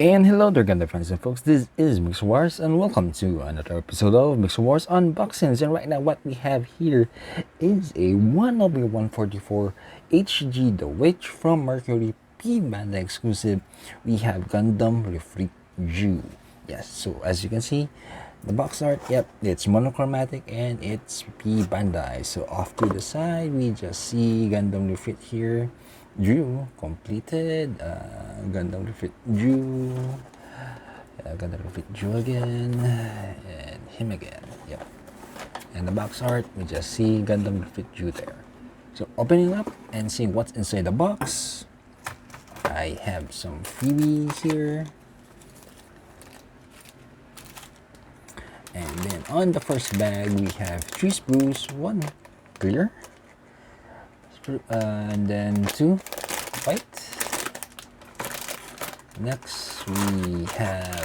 And hello there, Gundam fans and folks. This is Mix Wars, and welcome to another episode of Mix Wars Unboxings. And right now, what we have here is a 1W144 HG The Witch from Mercury P Bandai exclusive. We have Gundam Lfrith Jiu. Yes, so as you can see, the box art, yep, it's monochromatic and it's P Bandai. So off to the side, we just see Gundam Lfrith here. Jiu completed. Gundam Lfrith Jiu. Gundam Lfrith Jiu again. And him again. Yep. And the box art, we just see Gundam Lfrith Jiu there. So opening up and seeing what's inside the box. I have some freebies here. And then on the first bag, we have 3 sprues, 1 clear. And then 2 white. Next we have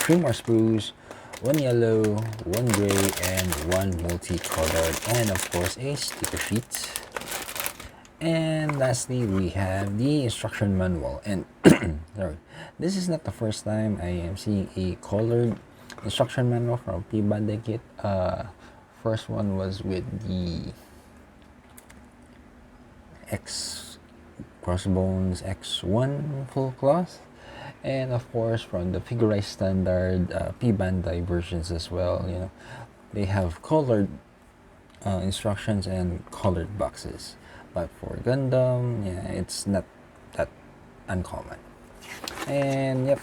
3 more sprues, 1 yellow, 1 gray, and 1 multicolored, and of course a sticker sheet. And lastly, we have the instruction manual. And sorry, this is not the first time I am seeing a colored instruction manual from P Bandai kit. First one was with the X Crossbones X1 full cloth, and of course from the figurized standard P Bandai versions as well. You know, they have colored instructions and colored boxes, but for Gundam, yeah, it's not that uncommon. And yep,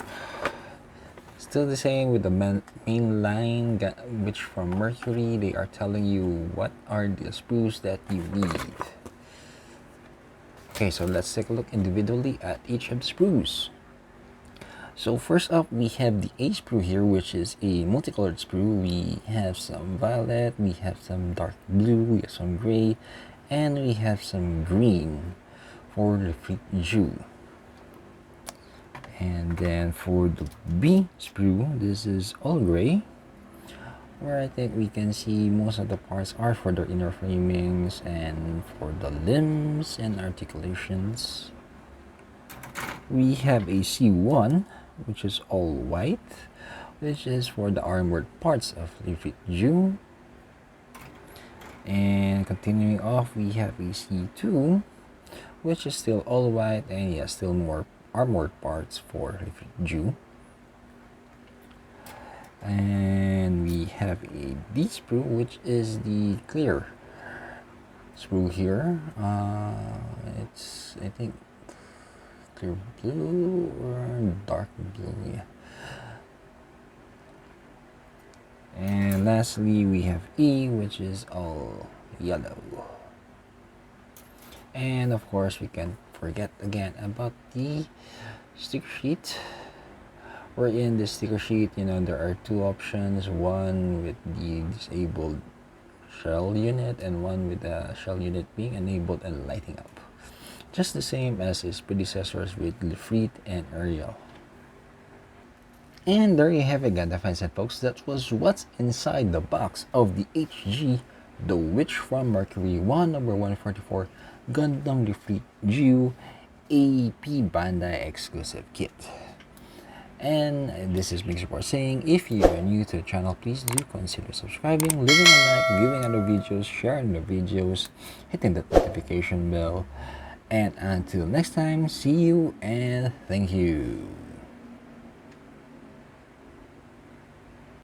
still the same with the main line, which from Mercury, they are telling you what are the sprues that you need. Okay, so let's take a look individually at each of the sprues. So first up, we have the A sprue here, which is a multicolored sprue. We have some violet, we have some dark blue, we have some gray, and we have some green for the Lfrith Jiu. And then for the B sprue, this is all gray, where I think we can see most of the parts are for the inner framings and for the limbs and articulations. We have a C1, which is all white, which is for the armored parts of Lfrith Jiu. And continuing off, we have a C2, which is still all white, and yeah, still more armored parts for Lfrith Jiu. And we have a D sprue, which is the clear sprue here. It's, I think, clear blue or dark blue, yeah. And lastly, we have E, which is all yellow. And of course, we can't forget again about the sticker sheet. We're in the sticker sheet, you know, there are 2 options, one with the disabled shell unit and one with the shell unit being enabled and lighting up, just the same as its predecessors with Lfrith and Ariel. And there you have it, Gundam fans and folks. That was what's inside the box of the HG The Witch from Mercury 1/144 Gundam Lfrith Jiu AP Bandai exclusive kit. And this is Mix Report saying, if you are new to the channel, please do consider subscribing, leaving a like, viewing other videos, sharing the videos, hitting that notification bell. And until next time, see you and thank you.